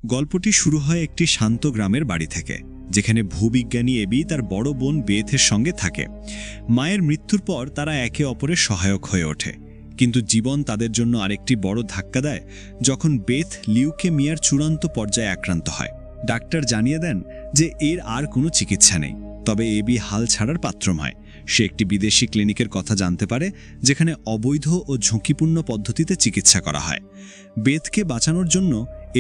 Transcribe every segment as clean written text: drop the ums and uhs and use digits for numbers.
গল্পটি শুরু হয় একটি শান্ত গ্রামের বাড়ি থেকে, যেখানে ভূবিজ্ঞানী এবি তার বড় বোন বেথের সঙ্গে থাকে। মায়ের মৃত্যুর পর তারা একে অপরের সহায়ক হয়ে ওঠে, কিন্তু জীবন তাদের জন্য আরেকটি বড় ধাক্কা দেয় যখন বেথ লিউকেমিয়ার চূড়ান্ত পর্যায়ে আক্রান্ত হয়। ডাক্তার জানিয়ে দেন যে এর আর কোনো চিকিৎসা নেই। তবে এবি হাল ছাড়ার পাত্র নয়। সে একটি বিদেশি ক্লিনিকের কথা জানতে পারে, যেখানে অবৈধ ও ঝুঁকিপূর্ণ পদ্ধতিতে চিকিৎসা করা হয়। বেথকে বাঁচানোর জন্য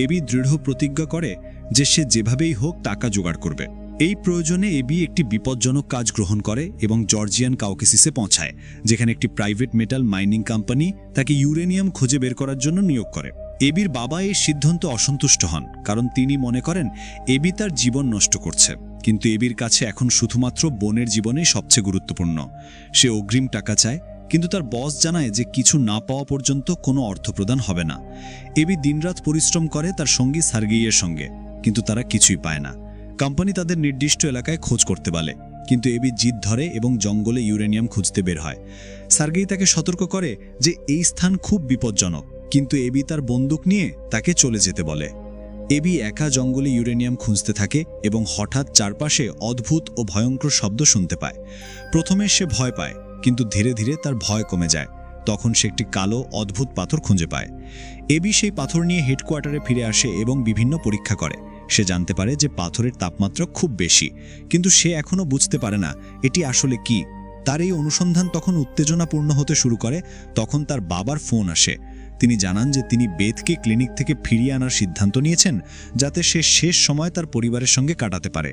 এবি দৃঢ় প্রতিজ্ঞা করে যে সে যেভাবেই হোক টাকা জোগাড় করবে। এই প্রয়োজনে এবি একটি বিপজ্জনক কাজ গ্রহণ করে এবং জর্জিয়ান কাউকেসিসে পৌঁছায়, যেখানে একটি প্রাইভেট মেটাল মাইনিং কোম্পানি তাকে ইউরেনিয়াম খুঁজে বের করার জন্য নিয়োগ করে। এবির বাবা এই সিদ্ধান্ত অসন্তুষ্ট হন, কারণ তিনি মনে করেন এবি তার জীবন নষ্ট করছে। কিন্তু এবির কাছে এখন শুধুমাত্র বোনের জীবনেই সবচেয়ে গুরুত্বপূর্ণ। সে অগ্রিম টাকা চায়, কিন্তু তার বস জানায় যে কিছু না পাওয়া পর্যন্ত কোনো অর্থ প্রদান হবে না। এবি দিনরাত পরিশ্রম করে তার সঙ্গী সার্গেইয়ের সঙ্গে, কিন্তু তারা কিছুই পায় না। কোম্পানি তাদের নির্দিষ্ট এলাকায় খোঁজ করতে বলে, কিন্তু এবি জিদ ধরে এবং জঙ্গলে ইউরেনিয়াম খুঁজতে বের হয়। সার্গেই তাকে সতর্ক করে যে এই স্থান খুব বিপজ্জনক, কিন্তু এবি তার বন্দুক নিয়ে তাকে চলে যেতে বলে। এবি একা জঙ্গলে ইউরেনিয়াম খুঁজতে থাকে এবং হঠাৎ চারপাশে অদ্ভুত ও ভয়ঙ্কর শব্দ শুনতে পায়। প্রথমে সে ভয় পায়, কিন্তু ধীরে ধীরে তার ভয় কমে যায়। তখন সে একটি কালো অদ্ভুত পাথর খুঁজে পায়। এবি সেই পাথর নিয়ে হেডকোয়ার্টারে ফিরে আসে এবং বিভিন্ন পরীক্ষা করে। সে জানতে পারে যে পাথরের তাপমাত্রা খুব বেশি, কিন্তু সে এখনও বুঝতে পারে না এটি আসলে কি। তার এই অনুসন্ধান তখন উত্তেজনাপূর্ণ হতে শুরু করে। তখন তার বাবার ফোন আসে। তিনি জানান যে তিনি বেথকে ক্লিনিক থেকে ফিরিয়ে আনার সিদ্ধান্ত নিয়েছেন, যাতে সে শেষ সময় তার পরিবারের সঙ্গে কাটাতে পারে।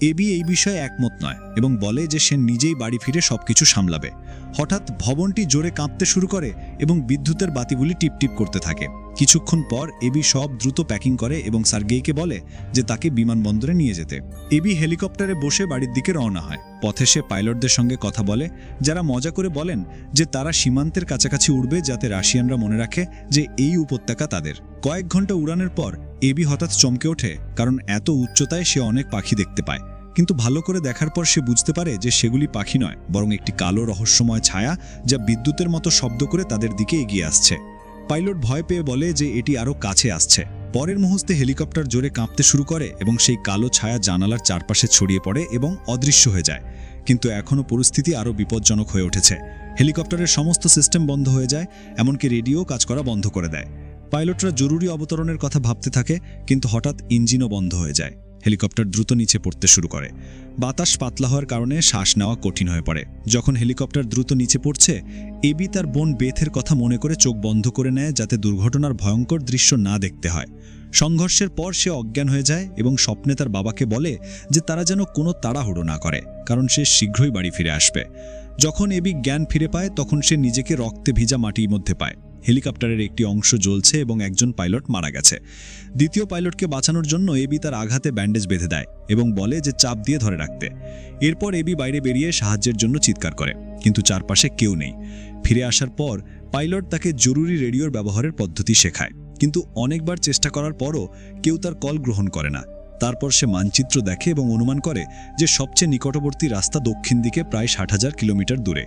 এবি এই বিষয়ে একমত নয় এবং বলে যে সে নিজেই বাড়ি ফিরে সবকিছু সামলাবে। হঠাৎ ভবনটি জোরে কাঁপতে শুরু করে এবং বিদ্যুতের বাতিগুলি টিপটিপ করতে থাকে। কিছুক্ষণ পর এবি সব দ্রুত প্যাকিং করে এবং সার্গেইকে বলে যে তাকে বিমানবন্দরে নিয়ে যেতে। এবি হেলিকপ্টারে বসে বাড়ির দিকে রওনা হয়। পথে সে পাইলটদের সঙ্গে কথা বলে, যারা মজা করে বলেন যে তারা সীমান্তের কাছাকাছি উড়বে, যাতে রাশিয়ানরা মনে রাখে যে এই উপত্যকা তাদের। কয়েক ঘন্টা উড়ানের পর এবি হঠাৎ চমকে ওঠে, কারণ এত উচ্চতায় সে অনেক পাখি দেখতে পায়। কিন্তু ভালো করে দেখার পর সে বুঝতে পারে যে সেগুলি পাখি নয়, বরং একটি কালো রহস্যময় ছায়া যা বিদ্যুতের মতো শব্দ করে তাদের দিকে এগিয়ে আসছে। পাইলট ভয় পেয়ে বলে যে এটি আরও কাছে আসছে। পরের মুহূর্তে হেলিকপ্টার জোরে কাঁপতে শুরু করে এবং সেই কালো ছায়া জানালার চারপাশে ছড়িয়ে পড়ে এবং অদৃশ্য হয়ে যায়। কিন্তু এখনও পরিস্থিতি আরও বিপজ্জনক হয়ে উঠেছে। হেলিকপ্টারের সমস্ত সিস্টেম বন্ধ হয়ে যায়, এমনকি রেডিও কাজ করা বন্ধ করে দেয়। পাইলটরা জরুরি অবতরণের কথা ভাবতে থাকে, কিন্তু হঠাৎ ইঞ্জিনও বন্ধ হয়ে যায়। হেলিকপ্টার দ্রুত নিচে পড়তে শুরু করে। বাতাস পাতলা হওয়ার কারণে শ্বাস নেওয়া কঠিন হয়ে পড়ে। যখন হেলিকপ্টার দ্রুত নিচে পড়ছে, এবি তার বোন বেথের কথা মনে করে চোখ বন্ধ করে নেয়, যাতে দুর্ঘটনার ভয়ঙ্কর দৃশ্য না দেখতে হয়। সংঘর্ষের পর সে অজ্ঞান হয়ে যায় এবং স্বপ্নে তার বাবাকে বলে যে তারা যেন কোনো তাড়াহুড়ো না করে, কারণ সে শীঘ্রই বাড়ি ফিরে আসবে। যখন এবি জ্ঞান ফিরে পায়, তখন সে নিজেকে রক্তে ভিজা মাটির মধ্যে পায়। হেলিকপ্টারের একটি অংশ জ্বলছে এবং একজন পাইলট মারা গেছে। দ্বিতীয় পাইলটকে বাঁচানোর জন্য এবি তার আঘাতে ব্যান্ডেজ বেঁধে দেয় এবং বলে যে চাপ দিয়ে ধরে রাখতে। এরপর এবি বাইরে বেরিয়ে সাহায্যের জন্য চিৎকার করে, কিন্তু চারপাশে কেউ নেই। ফিরে আসার পর পাইলট তাকে জরুরি রেডিওর ব্যবহারের পদ্ধতি শেখায়, কিন্তু অনেকবার চেষ্টা করার পরও কেউ তার কল গ্রহণ করে না। তারপর সে মানচিত্র দেখে এবং অনুমান করে যে সবচেয়ে নিকটবর্তী রাস্তা দক্ষিণ দিকে প্রায় 60,000 কিলোমিটার দূরে।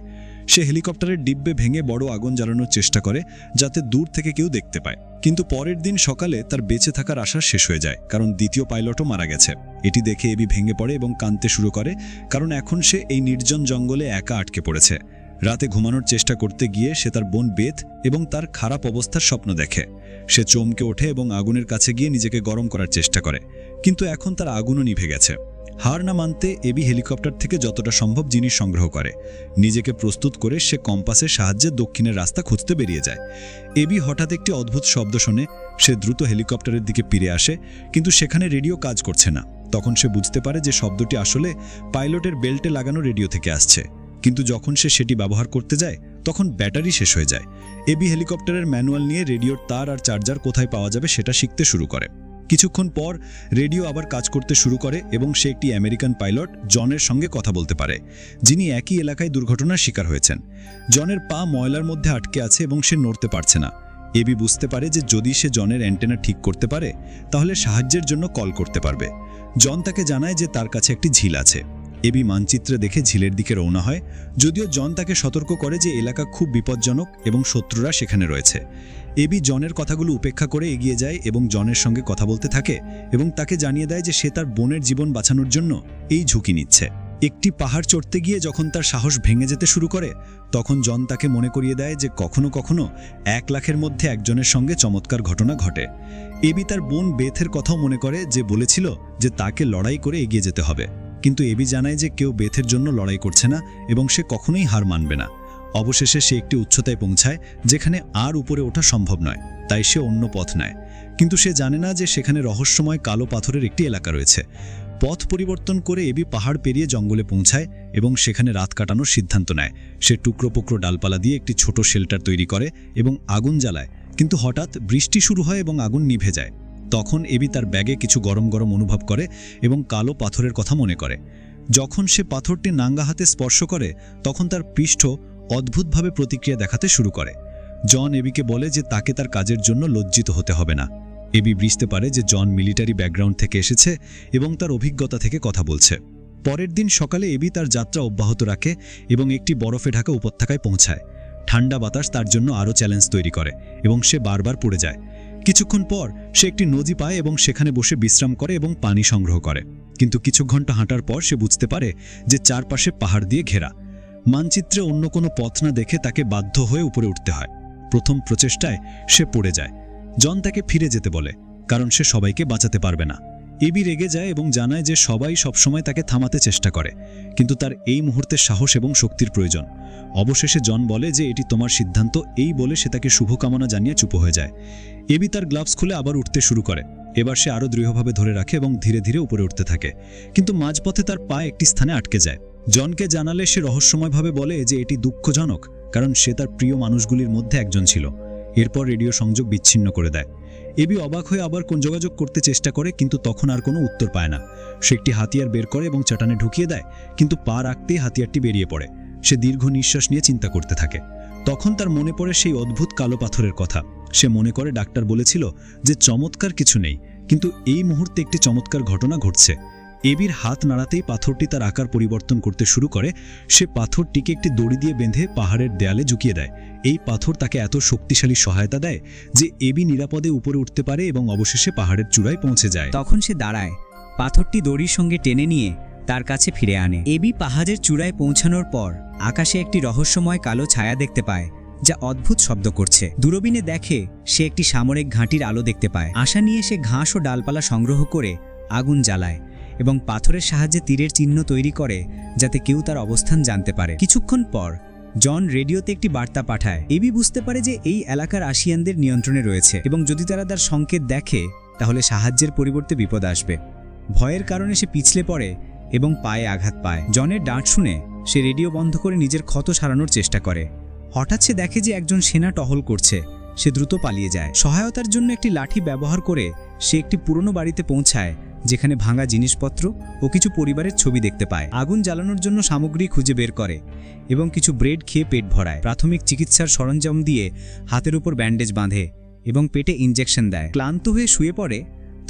সে হেলিকপ্টারের ডিব্বে ভেঙে বড় আগুন জ্বালানোর চেষ্টা করে, যাতে দূর থেকে কেউ দেখতে পায়। কিন্তু পরের দিন সকালে তার বেঁচে থাকার আশা শেষ হয়ে যায়, কারণ দ্বিতীয় পাইলটও মারা গেছে। এটি দেখে এবি ভেঙে পড়ে এবং কাঁদতে শুরু করে, কারণ এখন সে এই নির্জন জঙ্গলে একা আটকে পড়েছে। রাতে ঘুমানোর চেষ্টা করতে গিয়ে সে তার বোন বেথ এবং তার খারাপ অবস্থার স্বপ্ন দেখে। সে চমকে ওঠে এবং আগুনের কাছে গিয়ে নিজেকে গরম করার চেষ্টা করে, কিন্তু এখন তার আগুনও নিভে গেছে। হার না মানতে এবি হেলিকপ্টার থেকে যতটা সম্ভব জিনিস সংগ্রহ করে। নিজেকে প্রস্তুত করে সে কম্পাসের সাহায্যে দক্ষিণের রাস্তা খুঁজতে বেরিয়ে যায়। এবি হঠাৎ একটি অদ্ভুত শব্দ শোনে। সে দ্রুত হেলিকপ্টারের দিকে ফিরে আসে, কিন্তু সেখানে রেডিও কাজ করছে না। তখন সে বুঝতে পারে যে শব্দটি আসলে পাইলটের বেল্টে লাগানো রেডিও থেকে আসছে। কিন্তু যখন সে সেটি ব্যবহার করতে যায়, তখন ব্যাটারি শেষ হয়ে যায়। এবি হেলিকপ্টারের ম্যানুয়াল নিয়ে রেডিওর তার আর চার্জার কোথায় পাওয়া যাবে সেটা শিখতে শুরু করে। কিছুক্ষণ পর রেডিও আবার কাজ করতে শুরু করে এবং সে একটি আমেরিকান পাইলট জনের সঙ্গে কথা বলতে পারে, যিনি একই এলাকায় দুর্ঘটনার শিকার হয়েছেন। জনের পা ময়লার মধ্যে আটকে আছে এবং সে নড়তে পারছে না। এবি বুঝতে পারে যে যদি সে জনের অ্যান্টেনা ঠিক করতে পারে, তাহলে সাহায্যের জন্য কল করতে পারবে। জন তাকে জানায় যে তার কাছে একটি ঝিল আছে। এবি মানচিত্রে দেখে ঝিলের দিকে রওনা হয়, যদিও জন তাকে সতর্ক করে যে এলাকা খুব বিপজ্জনক এবং শত্রুরা সেখানে রয়েছে। এবি জনের কথাগুলো উপেক্ষা করে এগিয়ে যায় এবং জনের সঙ্গে কথা বলতে থাকে এবং তাকে জানিয়ে দেয় যে সে তার বোনের জীবন বাঁচানোর জন্য এই ঝুঁকি নিচ্ছে। একটি পাহাড় চড়তে গিয়ে যখন তার সাহস ভেঙে যেতে শুরু করে তখন জন তাকে মনে করিয়ে দেয় যে কখনো কখনো 1 লাখের মধ্যে একজনের সঙ্গে চমৎকার ঘটনা ঘটে। এবি তার বোন বেথের কথাও মনে করে, যে বলেছিল যে তাকে লড়াই করে এগিয়ে যেতে হবে, কিন্তু এবি জানায় যে কেউ বেথের জন্য লড়াই করছে না এবং সে কখনোই হার মানবে না। অবশেষে সে একটি উচ্চতায় পৌঁছায় যেখানে আর উপরে ওঠা সম্ভব নয়, তাই সে অন্য পথ নেয়। কিন্তু সে জানে না যে সেখানে রহস্যময় কালো পাথরের একটি এলাকা রয়েছে। পথ পরিবর্তন করে এবি পাহাড় পেরিয়ে জঙ্গলে পৌঁছায় এবং সেখানে রাত কাটানোর সিদ্ধান্ত নেয়। সে টুকরো পুকরো ডালপালা দিয়ে একটি ছোট শেল্টার তৈরি করে এবং আগুন জ্বালায়, কিন্তু হঠাৎ বৃষ্টি শুরু হয় এবং আগুন নিভে যায়। তখন এবি তার ব্যাগে কিছু গরম গরম অনুভব করে এবং কালো পাথরের কথা মনে করে। যখন সে পাথরটি নাঙ্গা হাতে স্পর্শ করে তখন তার পৃষ্ঠ অদ্ভুতভাবে প্রতিক্রিয়া দেখাতে শুরু করে। জন এবিকে বলে যে তাকে তার কাজের জন্য লজ্জিত হতে হবে না। এবি বুঝতে পারে যে জন মিলিটারি ব্যাকগ্রাউন্ড থেকে এসেছে এবং তার অভিজ্ঞতা থেকে কথা বলছে। পরের দিন সকালে এবি তার যাত্রা অব্যাহত রাখে এবং একটি বরফে ঢাকা উপত্যকায় পৌঁছায়। ঠান্ডা বাতাস তার জন্য আরও চ্যালেঞ্জ তৈরি করে এবং সে বারবার পড়ে যায়। কিছুক্ষণ পর সে একটি নদী পায় এবং সেখানে বসে বিশ্রাম করে এবং পানি সংগ্রহ করে। কিন্তু কিছু ঘন্টা হাঁটার পর সে বুঝতে পারে যে চারপাশে পাহাড় দিয়ে ঘেরা। মানচিত্রে অন্য কোনো পথ না দেখে তাকে বাধ্য হয়ে উপরে উঠতে হয়। প্রথম প্রচেষ্টায় সে পড়ে যায়। জন তাকে ফিরে যেতে বলে, কারণ সে সবাইকে বাঁচাতে পারবে না। এবি রেগে যায় এবং জানায় যে সবাই সবসময় তাকে থামাতে চেষ্টা করে, কিন্তু তার এই মুহূর্তে সাহস এবং শক্তির প্রয়োজন। অবশেষে জন বলে যে এটি তোমার সিদ্ধান্ত, এই বলে সে তাকে শুভকামনা জানিয়ে চুপ হয়ে যায়। এবি তার গ্লাভস খুলে আবার উঠতে শুরু করে। এবার সে আরও দৃঢ়ভাবে ধরে রাখে এবং ধীরে ধীরে উপরে উঠতে থাকে, কিন্তু মাঝপথে তার পা একটি স্থানে আটকে যায়। জনকে জানালে সে রহস্যময়ভাবে বলে যে এটি দুঃখজনক, কারণ সে তার প্রিয় মানুষগুলির মধ্যে একজন ছিল। এরপর রেডিও সংযোগ বিচ্ছিন্ন করে দেয়। এবি অবাক হয়ে আবার কোন যোগাযোগ করতে চেষ্টা করে, কিন্তু তখন আর কোনো উত্তর পায় না। সে একটি হাতিয়ার বের করে এবং চাটানে ঢুকিয়ে দেয়, কিন্তু পা রাখতেই হাতিয়ারটি বেরিয়ে পড়ে। সে দীর্ঘ নিঃশ্বাস নিয়ে চিন্তা করতে থাকে। তখন তার মনে পড়ে সেই অদ্ভুত কালো পাথরের কথা। সে মনে করে ডাক্তার বলেছিল যে চমৎকার কিছু নেই, কিন্তু এই মুহূর্তে একটি চমৎকার ঘটনা ঘটছে। এবির হাত নাড়াতেই পাথরটি তার আকার পরিবর্তন করতে শুরু করে। সে পাথরটিকে একটি দড়ি দিয়ে বেঁধে পাহাড়ের দেয়ালে ঝুঁকিয়ে দেয়। এই পাথর তাকে এত শক্তিশালী সহায়তা দেয় যে এবি নিরাপদে উপরে উঠতে পারে এবং অবশেষে পাহাড়ের চূড়ায় পৌঁছে যায়। তখন সে দাঁড়ায়, পাথরটি দড়ির সঙ্গে টেনে নিয়ে তার কাছে ফিরে আনে। এবি পাহাড়ের চূড়ায় পৌঁছানোর পর আকাশে একটি রহস্যময় কালো ছায়া দেখতে পায়, যা অদ্ভুত শব্দ করছে। দূরবীনে দেখে সে একটি সামরিক ঘাঁটির আলো দেখতে পায়। আশা নিয়ে সে ঘাস ও ডালপালা সংগ্রহ করে আগুন জ্বালায় এবং পাথরের সাহায্যে তীরের চিহ্ন তৈরি করে, যাতে কেউ তার অবস্থান জানতে পারে। কিছুক্ষণ পর জন রেডিওতে একটি বার্তা পাঠায়। এবি বুঝতে পারে যে এই এলাকার আসিয়ানদের নিয়ন্ত্রণে রয়েছে এবং যদি তারা তার সংকেত দেখে তাহলে সাহায্যের পরিবর্তে বিপদ আসবে। ভয়ের কারণে সে পিছলে পড়ে এবং পায়ে আঘাত পায়। জনের ডাঁট শুনে সে রেডিও বন্ধ করে নিজের ক্ষত সারানোর চেষ্টা করে। হঠাৎ সে দেখে যে একজন সেনা টহল করছে। সে দ্রুত পালিয়ে যায়। সহায়তার জন্য একটি লাঠি ব্যবহার করে সে একটি পুরনো বাড়িতে পৌঁছায়, যেখানে ভাঙা জিনিসপত্র ও কিছু পরিবারের ছবি দেখতে পায়। আগুন জ্বালানোর জন্য সামগ্রী খুঁজে বের করে এবং কিছু ব্রেড খেয়ে পেট ভরায়। প্রাথমিক চিকিৎসার সরঞ্জাম দিয়ে হাতের উপর ব্যান্ডেজ বাঁধে এবং পেটে ইনজেকশন দেয়। ক্লান্ত হয়ে শুয়ে পড়ে।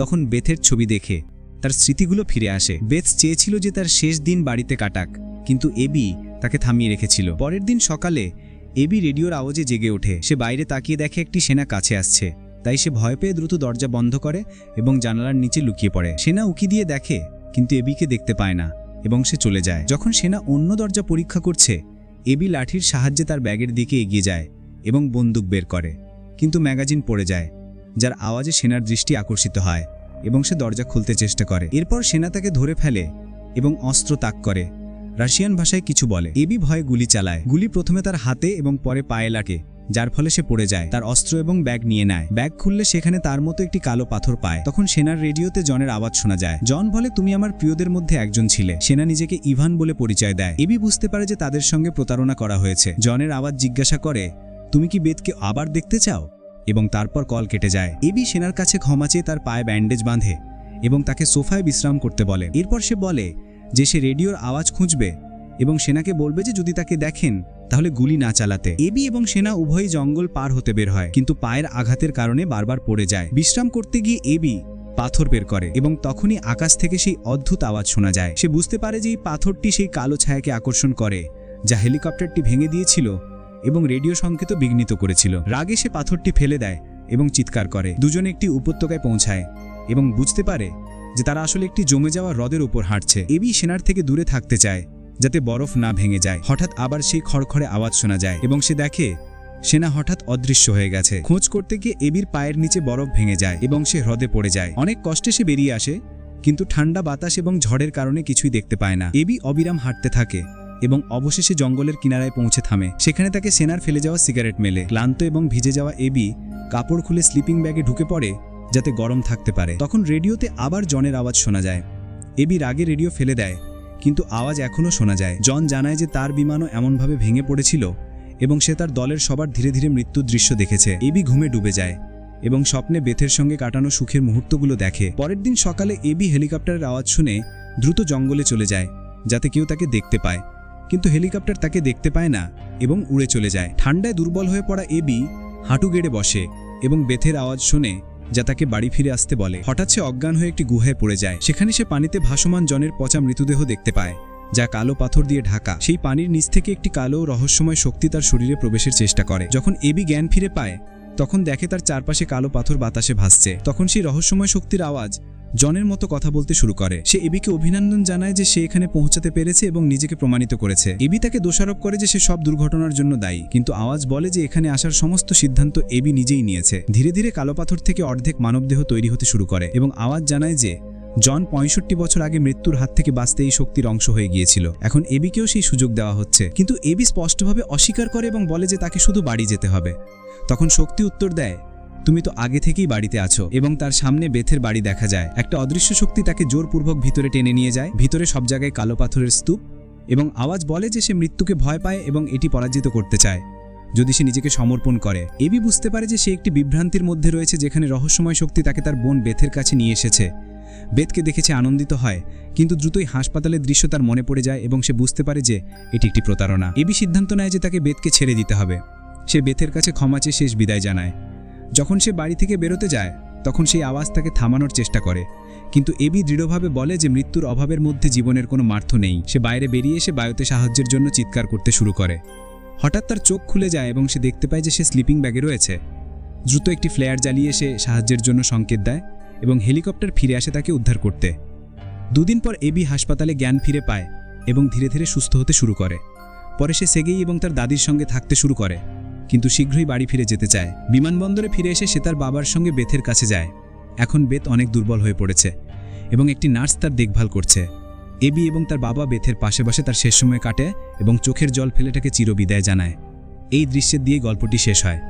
তখন বেথের ছবি দেখে তার স্মৃতিগুলো ফিরে আসে। বেথ চেয়েছিল যে তার শেষ দিন বাড়িতে কাটাক, কিন্তু এবি তাকে থামিয়ে রেখেছিল। পরের দিন সকালে এবি রেডিওর আওয়াজে জেগে ওঠে। সে বাইরে তাকিয়ে দেখে একটি সেনা কাছে আসছে, তাই সে ভয় পেয়ে দ্রুত দরজা বন্ধ করে এবং জানালার নিচে লুকিয়ে পড়ে। সেনা উকি দিয়ে দেখে, কিন্তু এবিকে দেখতে পায় না এবং সে চলে যায়। যখন সেনা অন্য দরজা পরীক্ষা করছে, এবি লাঠির সাহায্যে তার ব্যাগের দিকে এগিয়ে যায় এবং বন্দুক বের করে, কিন্তু ম্যাগাজিন পড়ে যায়, যার আওয়াজে সেনার দৃষ্টি আকর্ষিত হয় এবং সে দরজা খুলতে চেষ্টা করে। এরপর সেনা তাকে ধরে ফেলে এবং অস্ত্র তাক করে। রাশিয়ান ভাষায় কিছু বলে। এবি ভয়ে গুলি চালায়। গুলি প্রথমে তার হাতে এবং পরে পায়ে লাগে, যার ফলে সে পড়ে যায়। তার অস্ত্র এবং ব্যাগ নিয়ে নেয়। ব্যাগ খুললে সেখানে তার মতো একটি কালো পাথর পায়। তখন সেনার রেডিওতে জনের আওয়াজ শোনা যায়। জন বলে, তুমি আমার প্রিয়দের মধ্যে একজন ছিলে। সেনা নিজেকে ইভান বলে পরিচয় দেয়। এবি বুঝতে পারে যে তাদের সঙ্গে প্রতারণা করা হয়েছে। জনের আওয়াজ জিজ্ঞাসা করে, তুমি কি বেথকে আবার দেখতে চাও? এবং তারপর কল কেটে যায়। এবি সেনার কাছে ক্ষমা চেয়ে তার পায়ে ব্যান্ডেজ বাঁধে এবং তাকে সোফায় বিশ্রাম করতে বলে। এরপর সে বলে যে সে রেডিওর আওয়াজ খুঁজবে এবং সেনাকে বলবে যে যদি তাকে দেখেন তাহলে গুলি না চালাতে। এবি এবং সেনা উভয়ই জঙ্গল পার হতে বের হয়, কিন্তু পায়ের আঘাতের কারণে বারবার পড়ে যায়। বিশ্রাম করতে গিয়ে এবি পাথর বের করে এবং তখনই আকাশ থেকে সেই অদ্ভুত আওয়াজ শোনা যায়। সে বুঝতে পারে যে এই পাথরটি সেই কালো ছায়াকে আকর্ষণ করে, যা হেলিকপ্টারটি ভেঙে দিয়েছিল এবং রেডিও সংকেতও বিঘ্নিত করেছিল। রাগে সে পাথরটি ফেলে দেয় এবং চিৎকার করে। দুজনে একটি উপত্যকায় পৌঁছায় এবং বুঝতে পারে যে তারা আসলে একটি জমে যাওয়া হ্রদের উপর হাঁটছে। এবি সেনার থেকে দূরে থাকতে চায় যাতে বরফ না ভেঙে যায়। হঠাৎ আবার সেই খড়খড়ে আওয়াজ শোনা যায় এবং সে দেখে সেনা হঠাৎ অদৃশ্য হয়ে গেছে। খোঁজ করতে গিয়ে এবির পায়ের নিচে বরফ ভেঙে যায় এবং সে হ্রদে পড়ে যায়। অনেক কষ্টে সে বেরিয়ে আসে, কিন্তু ঠান্ডা বাতাস এবং ঝড়ের কারণে কিছুই দেখতে পায় না। এবি অবিরাম হাঁটতে থাকে এবং অবশেষে জঙ্গলের কিনারায় পৌঁছে থামে। সেখানে তাকে সেনার ফেলে যাওয়া সিগারেট মেলে। ক্লান্ত এবং ভিজে যাওয়া এবি কাপড় খুলে স্লিপিং ব্যাগে ঢুকে পড়ে যাতে গরম থাকতে পারে। তখন রেডিওতে আবার জনের আওয়াজ শোনা যায়। এবি রাগে রেডিও ফেলে দেয়, কিন্তু আওয়াজ এখনও শোনা যায়। জন জানায় যে তার বিমানও এমনভাবে ভেঙে পড়েছিল এবং সে তার দলের সবার ধীরে ধীরে মৃত্যুর দৃশ্য দেখেছে। এবি ঘুমে ডুবে যায় এবং স্বপ্নে বেথের সঙ্গে কাটানো সুখের মুহূর্তগুলো দেখে। পরের দিন সকালে এবি হেলিকপ্টারের আওয়াজ শুনে দ্রুত জঙ্গলে চলে যায় যাতে কেউ তাকে দেখতে পায়, কিন্তু হেলিকপ্টার তাকে দেখতে পায় না এবং উড়ে চলে যায়। ঠান্ডায় দুর্বল হয়ে পড়া এবি হাঁটু গেড়ে বসে এবং বেথের আওয়াজ শুনে যা তাকে বাড়ি ফিরে আসতে বলে। হঠাৎ সে অজ্ঞান হয়ে একটি গুহায় পড়ে যায়। সেখানে সে পানিতে ভাসমান জনের পচা মৃতদেহ দেখতে পায় যা কালো পাথর দিয়ে ঢাকা। সেই পানির নিচ থেকে একটি কালো রহস্যময় শক্তি তার শরীরে প্রবেশের চেষ্টা করে। যখন এবি জ্ঞান ফিরে পায় তখন দেখে তার চারপাশে কালো পাথর বাতাসে ভাসছে। তখন সেই রহস্যময় শক্তির আওয়াজ জনের মতো কথা বলতে শুরু করে। সে এবিকে অভিনন্দন জানায় যে সে এখানে পৌঁছাতে পেরেছে এবং নিজেকে প্রমাণিত করেছে। এবি তাকে দোষারোপ করে যে সে সব দুর্ঘটনার জন্য দায়ী, কিন্তু আওয়াজ বলে যে এখানে আসার সমস্ত সিদ্ধান্ত এবি নিজেই নিয়েছে। ধীরে ধীরে কালো পাথর থেকে অর্ধেক মানবদেহ তৈরি হতে শুরু করে এবং আওয়াজ জানায় যে জন ৬৫ বছর আগে মৃত্যুর হাত থেকে বাঁচতে এই শক্তির অংশ হয়ে গিয়েছিল। এখন এবিকেও সেই সুযোগ দেওয়া হচ্ছে, কিন্তু এবি স্পষ্টভাবে অস্বীকার করে এবং বলে যে তাকে শুধু বাড়ি যেতে হবে। তখন শক্তি উত্তর দেয়, তুমি তো আগে থেকেই বাড়িতে আছো। এবং তার সামনে বেথের বাড়ি দেখা যায়। একটা অদৃশ্য শক্তি তাকে জোরপূর্বক ভিতরে টেনে নিয়ে যায়। ভিতরে সব জায়গায় কালো পাথরের স্তূপ এবং আওয়াজ বলে যে সে মৃত্যুকে ভয় পায় এবং এটি পরাজিত করতে চায় যদি সে নিজেকে সমর্পণ করে। এবি বুঝতে পারে যে সে একটি বিভ্রান্তির মধ্যে রয়েছে, যেখানে রহস্যময় শক্তি তাকে তার বোন বেথের কাছে নিয়ে এসেছে। বেথকে দেখেছে আনন্দিত হয়, কিন্তু দ্রুতই হাসপাতালের দৃশ্য তার মনে পড়ে যায় এবং সে বুঝতে পারে যে এটি একটি প্রতারণা। এবি সিদ্ধান্ত নেয় যে তাকে বেথকে ছেড়ে দিতে হবে। সে বেথের কাছে ক্ষমা চেয়ে শেষ বিদায় জানায়। যখন সে বাড়ি থেকে বেরোতে যায় তখন সেই আওয়াজ তাকে থামানোর চেষ্টা করে, কিন্তু এবি দৃঢ়ভাবে বলে যে মৃত্যুর অভাবের মধ্যে জীবনের কোনো মার্থ নেই। সে বাইরে বেরিয়ে এসে বায়ুতে সাহায্যের জন্য চিৎকার করতে শুরু করে। হঠাৎ তার চোখ খুলে যায় এবং সে দেখতে পায় যে সে স্লিপিং ব্যাগে রয়েছে। দ্রুত একটি ফ্লেয়ার জ্বালিয়ে সে সাহায্যের জন্য সংকেত দেয় এবং হেলিকপ্টার ফিরে আসে তাকে উদ্ধার করতে। দুদিন পর এবি হাসপাতালে জ্ঞান ফিরে পায় এবং ধীরে ধীরে সুস্থ হতে শুরু করে। পরে সে সেগেই এবং তার দাদির সঙ্গে থাকতে শুরু করে, কিন্তু শীঘ্রই বাড়ি ফিরে যেতে চায়। বিমানবন্দরে ফিরে এসে সে তার বাবার সঙ্গে বেথের কাছে যায়। এখন বেথ অনেক দুর্বল হয়ে পড়েছে এবং একটি নার্স তার দেখভাল করছে। এবি এবং তার বাবা বেথের পাশে বসে তার শেষ সময় কাটে এবং চোখের জল ফেলে তাকে চিরবিদায় জানায়। এই দৃশ্যের দিয়ে গল্পটি শেষ হয়।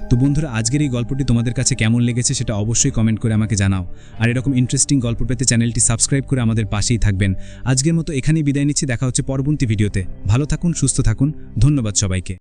তো বন্ধুরা, আজকের এই গল্পটি তোমাদের কাছে কেমন লেগেছে সেটা অবশ্যই কমেন্ট করে আমাকে জানাও। আর এরকম ইন্টারেস্টিং গল্প পেতে চ্যানেলটি সাবস্ক্রাইব করে আমাদের পাশেই থাকবেন। আজকের মতো এখানেই বিদায় নিচ্ছি। দেখা হচ্ছে পরবর্তী ভিডিওতে। ভালো থাকুন, সুস্থ থাকুন। ধন্যবাদ সবাইকে।